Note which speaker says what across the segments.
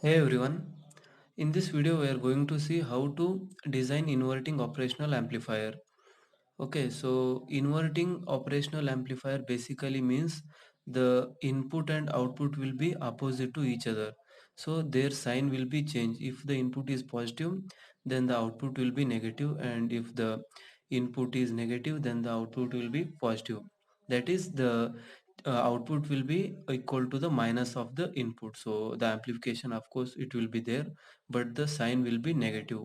Speaker 1: Hey everyone, in this video we are going to see how to design inverting operational amplifier. Okay, so inverting operational amplifier basically means the input and output will be opposite to each other. So their sign will be changed. If the input is positive, then the output will be negative, and if the input is negative, then the output will be positive. That is, the output will be equal to the minus of the input. So the amplification, of course, it will be there, but the sign will be negative.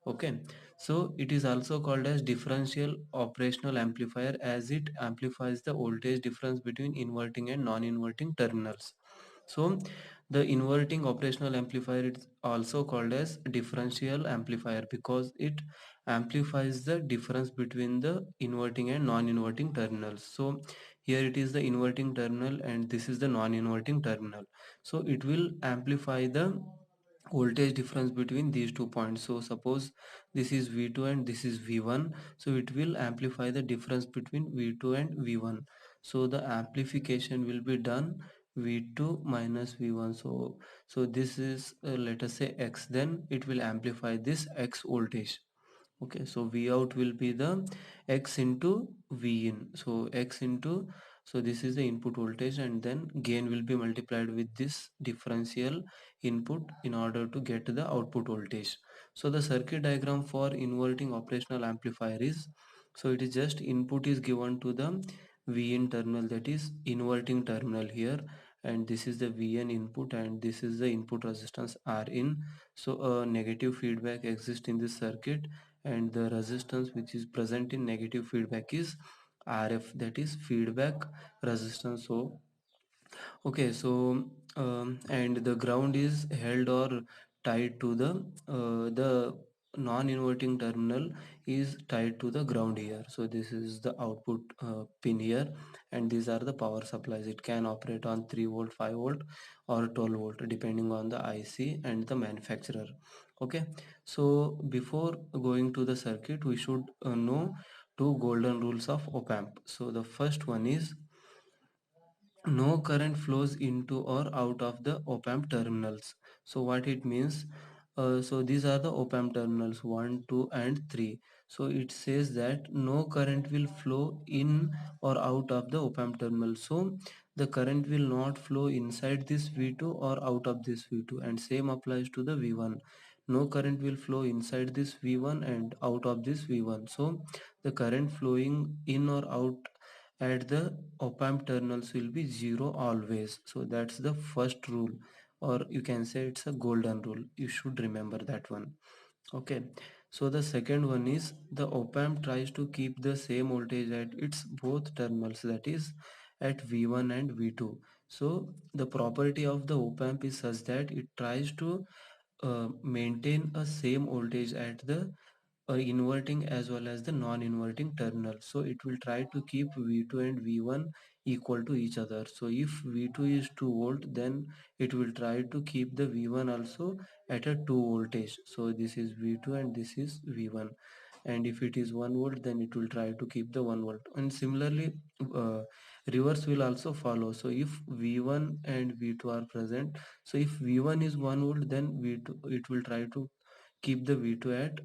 Speaker 1: Okay, so it is also called as differential operational amplifier, as it amplifies the voltage difference between inverting and non-inverting terminals. So the inverting operational amplifier is also called as differential amplifier because it amplifies the difference between the inverting and non-inverting terminals. So here it is the inverting terminal and this is the non-inverting terminal. So it will amplify the voltage difference between these 2 points. So suppose this is V2 and this is V1, so it will amplify the difference between V2 and V1. So the amplification will be done V2 minus V1. So this is let us say X, then it will amplify this X voltage. Okay, so V out will be the X into V in. So X into, so this is the input voltage, and then gain will be multiplied with this differential input in order to get the output voltage. So the circuit diagram for inverting operational amplifier is, so it is just input is given to the V in terminal, that is inverting terminal here, and this is the Vn input and this is the input resistance R in. So a negative feedback exists in this circuit, and the resistance which is present in negative feedback is RF, that is feedback resistance. So okay, so and the ground is held or tied to the non-inverting terminal is tied to the ground here. So this is the output pin here, and these are the power supplies. It can operate on 3 volt, 5 volt, or 12 volt depending on the IC and the manufacturer. Okay, so before going to the circuit, we should know two golden rules of op amp. So the first one is no current flows into or out of the op-amp terminals. So what it means, so these are the op-amp terminals 1, 2 and 3. So it says that no current will flow in or out of the op-amp terminal. So the current will not flow inside this V2 or out of this V2, and same applies to the V1. No current will flow inside this V1 and out of this V1. So the current flowing in or out at the op-amp terminals will be zero always. So that's the first rule, or you can say it's a golden rule. You should remember that one. Okay, so the second one is the op-amp tries to keep the same voltage at its both terminals, that is at V1 and V2. So the property of the op-amp is such that it tries to maintain a same voltage at the inverting as well as the non-inverting terminal. So it will try to keep V2 and V1 equal to each other. So if V2 is 2 volt, then it will try to keep the V1 also at a 2 voltage. So this is V2 and this is V1, and if it is 1 volt, then it will try to keep the 1 volt. And similarly, uh, reverse will also follow. So if V1 and V2 are present, so if V1 is 1 volt, then V2, it will try to keep the V2 at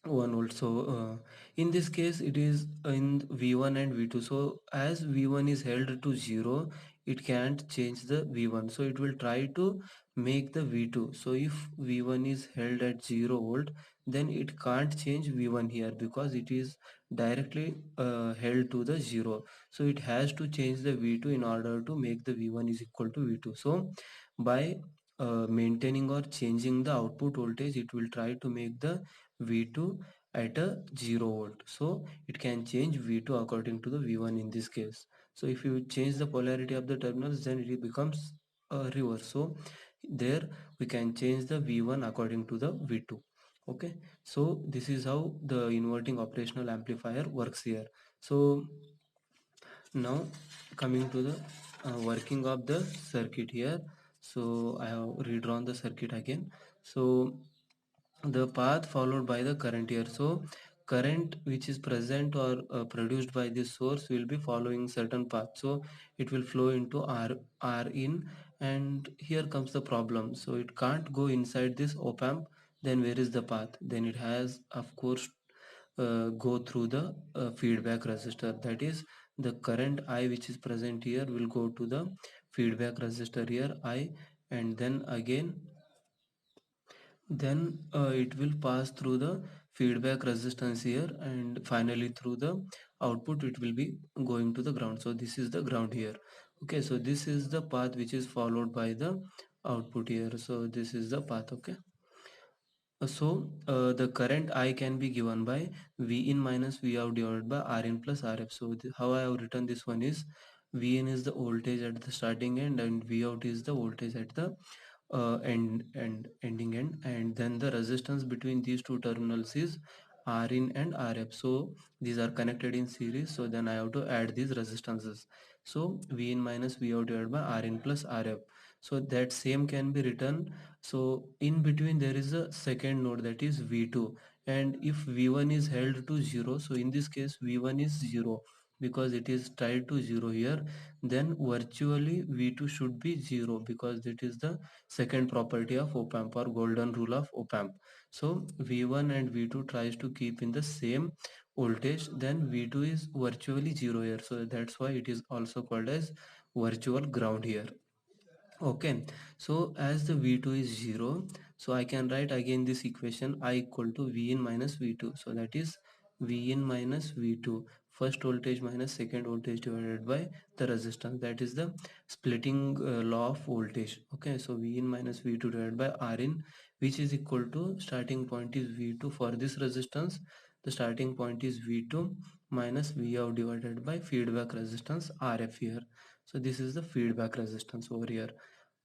Speaker 1: 1 volt. So in this case it is in V1 and V2. So as V1 is held to 0, it can't change the V1, so it will try to make the V2. So if V1 is held at 0 volt, then it can't change V1 here because it is directly held to the 0. So it has to change the V2 in order to make the V1 is equal to V2. So by maintaining or changing the output voltage, it will try to make the V2 at a 0 volt. So it can change V2 according to the V1 in this case. So if you change the polarity of the terminals, then it becomes reverse. So there we can change the V1 according to the V2. Okay, so this is how the inverting operational amplifier works here. So now coming to the working of the circuit here. So I have redrawn the circuit again. So the path followed by the current here. So current which is present or produced by this source will be following certain path. So it will flow into R in, and here comes the problem. So it can't go inside this op amp. Then where is the path? Then it has of course go through the feedback resistor. That is, the current I which is present here will go to the feedback resistor here I, and then again it will pass through the feedback resistance here, and finally through the output it will be going to the ground. So this is the ground here. Okay, so this is the path which is followed by the output here. So this is the path. Okay, the current I can be given by V in minus V out divided by R in plus RF. So how I have written this one is, V in is the voltage at the starting end and V out is the voltage at the ending end, and then the resistance between these two terminals is R in and RF. So these are connected in series, so then I have to add these resistances. So V in minus V out divided by R in plus RF. So that same can be written. So in between there is a second node, that is V2, and if V1 is held to 0, so in this case V1 is 0 because it is tied to 0 here, then virtually V2 should be 0 because it is the second property of op amp or golden rule of op amp. So V1 and V2 tries to keep in the same voltage, then V2 is virtually 0 here, so that's why it is also called as virtual ground here. Okay, so as the V2 is 0, so I can write again this equation I equal to V in minus V2. So that is V in minus V2, first voltage minus second voltage divided by the resistance. That is the splitting law of voltage. Okay, so V in minus V2 divided by R in, which is equal to, starting point is V2 for this resistance. The starting point is V2 minus V out divided by feedback resistance RF here. So this is the feedback resistance over here.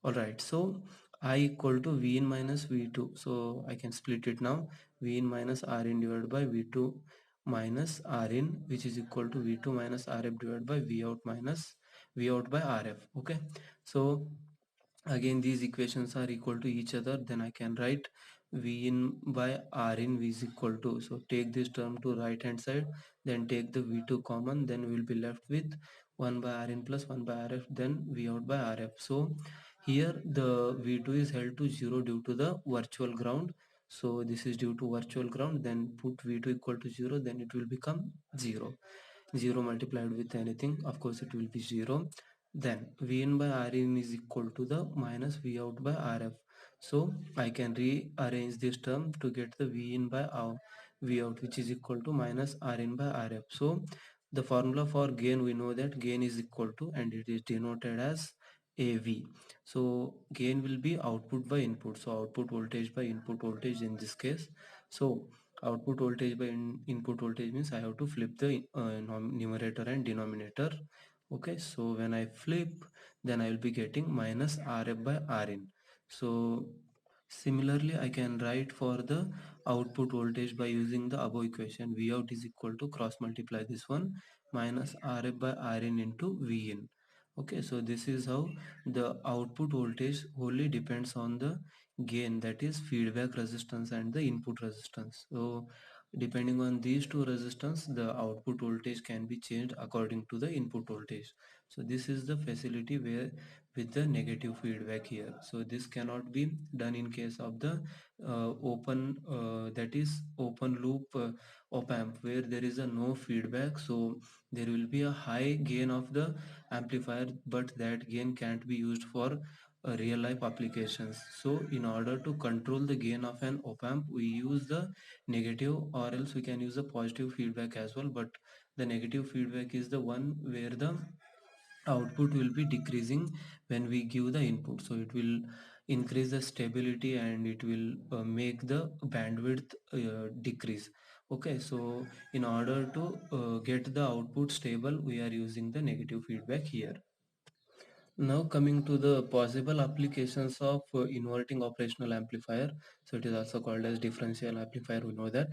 Speaker 1: Alright, so I equal to V in minus V2. So I can split it now. V in minus R in divided by V2 minus R in, which is equal to V2 minus RF divided by V out minus V out by RF. Okay, so again these equations are equal to each other, then I can write V in by R in V is equal to, so take this term to right hand side, then take the V2 common, then we will be left with 1 by R in plus 1 by RF, then V out by RF. So here the V2 is held to 0 due to the virtual ground. So this is due to virtual ground, then put V2 equal to 0, then it will become 0. 0 multiplied with anything, of course it will be 0. Then V in by R in is equal to the minus V out by RF. So I can rearrange this term to get the V in by V out, which is equal to minus R in by RF. So the formula for gain, we know that gain is equal to, and it is denoted as AV. So gain will be output by input. So output voltage by input voltage in this case. So output voltage by input voltage means I have to flip the numerator and denominator. Okay, so when I flip, then I will be getting minus RF by RIN. So similarly, I can write for the output voltage by using the above equation. V out is equal to, cross multiply this one, minus RF by RIN into V in. Okay, so this is how the output voltage wholly depends on the gain, that is feedback resistance and the input resistance. So depending on these two resistance, the output voltage can be changed according to the input voltage. So this is the facility where with the negative feedback here. So this cannot be done in case of the open that is open loop op amp, where there is a no feedback. So there will be a high gain of the amplifier, but that gain can't be used for real life applications. So in order to control the gain of an op amp, we use the negative, or else we can use the positive feedback as well, but the negative feedback is the one where the output will be decreasing when we give the input. So it will increase the stability and it will make the bandwidth decrease. Okay, so in order to get the output stable, we are using the negative feedback here. Now coming to the possible applications of inverting operational amplifier. So it is also called as differential amplifier, we know that.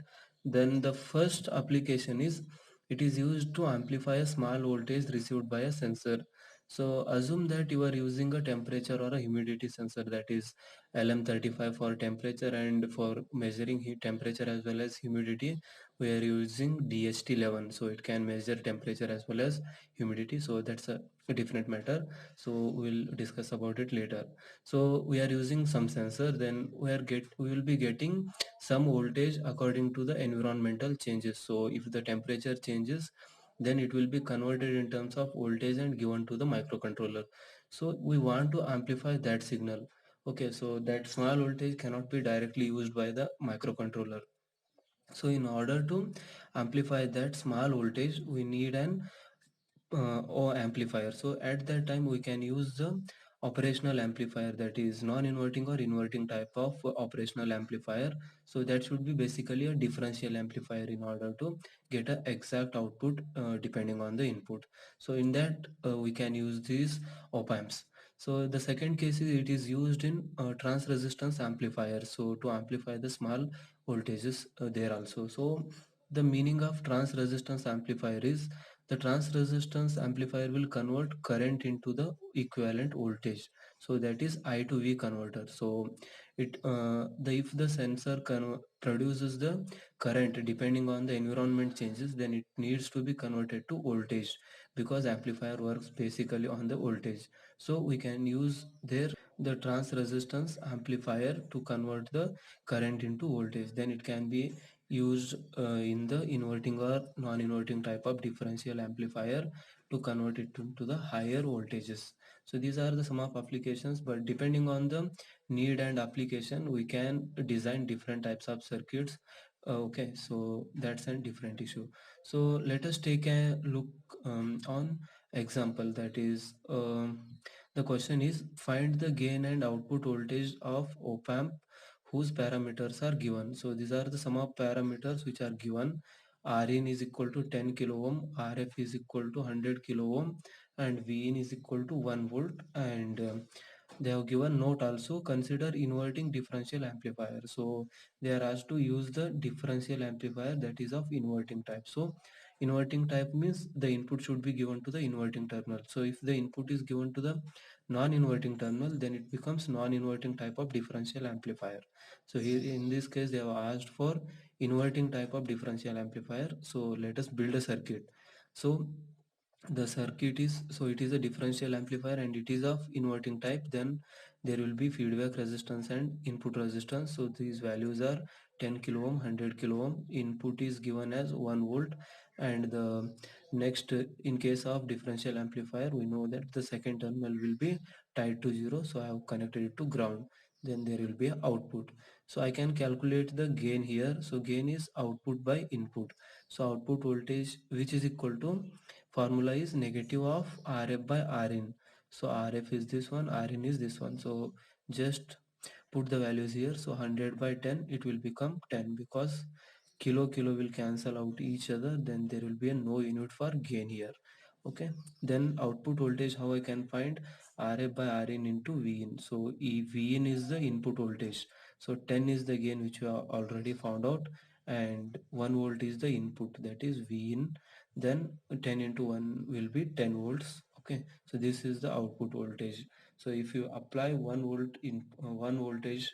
Speaker 1: Then the first application is, it is used to amplify a small voltage received by a sensor. So assume that you are using a temperature or a humidity sensor, that is LM35 for temperature, and for measuring heat temperature as well as humidity we are using DHT11. So it can measure temperature as well as humidity. So that's a a different matter, so we'll discuss about it later. So we are using some sensor, then we will be getting some voltage according to the environmental changes. So if the temperature changes, then it will be converted in terms of voltage and given to the microcontroller. So we want to amplify that signal. Okay, so that small voltage cannot be directly used by the microcontroller. So in order to amplify that small voltage, we need an or amplifier. So at that time we can use the operational amplifier, that is non-inverting or inverting type of operational amplifier. So that should be basically a differential amplifier in order to get a exact output depending on the input. So in that we can use these op amps. So the second case is it is used in trans resistance amplifier, so to amplify the small voltages there also. So the meaning of trans resistance amplifier is the trans resistance amplifier will convert current into the equivalent voltage, so that is I to V converter. So if the sensor produces the current depending on the environment changes, then it needs to be converted to voltage, because amplifier works basically on the voltage. So we can use there the trans resistance amplifier to convert the current into voltage. Then it can be used in the inverting or non-inverting type of differential amplifier to convert it to the higher voltages. So these are the some of applications, but depending on the need and application, we can design different types of circuits. Okay, so that's a different issue. So let us take a look on example, that is the question is find the gain and output voltage of op amp whose parameters are given. So these are the sum of parameters which are given. Rin is equal to 10 kilo ohm, Rf is equal to 100 kilo ohm, and Vin is equal to 1 volt. And they have given note also, consider inverting differential amplifier. So they are asked to use the differential amplifier that is of inverting type. So inverting type means the input should be given to the inverting terminal. So if the input is given to the non-inverting terminal, then it becomes non-inverting type of differential amplifier. So here in this case they have asked for inverting type of differential amplifier. So let us build a circuit. So the circuit is, so it is a differential amplifier and it is of inverting type. Then there will be feedback resistance and input resistance. So these values are 10 kilo ohm, 100 kilo ohm. Input is given as 1 volt. And the next, in case of differential amplifier, we know that the second terminal will be tied to 0, so I have connected it to ground. Then there will be a output. So I can calculate the gain here. So gain is output by input. So output voltage, which is equal to, formula is negative of Rf by Rin. So Rf is this one, Rin is this one. So just put the values here. So 100 by 10, it will become 10, because kilo will cancel out each other. Then there will be a no unit for gain here. Okay, then output voltage, how I can find? Rf by Rin into Vin. So Vin is the input voltage, so 10 is the gain which we have already found out, and 1 volt is the input, that is Vin. Then 10 into 1 will be 10 volts. Okay, so this is the output voltage. So if you apply 1 volt in 1 voltage,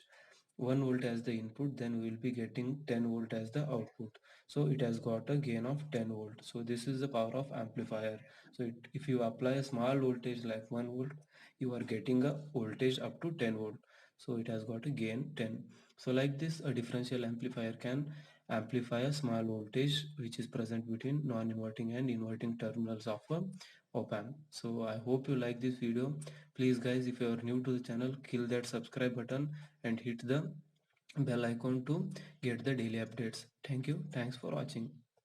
Speaker 1: 1 volt as the input, then we will be getting 10 volt as the output. So it has got a gain of 10 volt. So this is the power of amplifier. So if you apply a small voltage like 1 volt, you are getting a voltage up to 10 volt. So it has got a gain 10. So like this, a differential amplifier can amplify a small voltage which is present between non-inverting and inverting terminals of a op amp. So I hope you like this video. Please guys, if you are new to the channel, kill that subscribe button and hit the bell icon to get the daily updates. Thank you. Thanks for watching.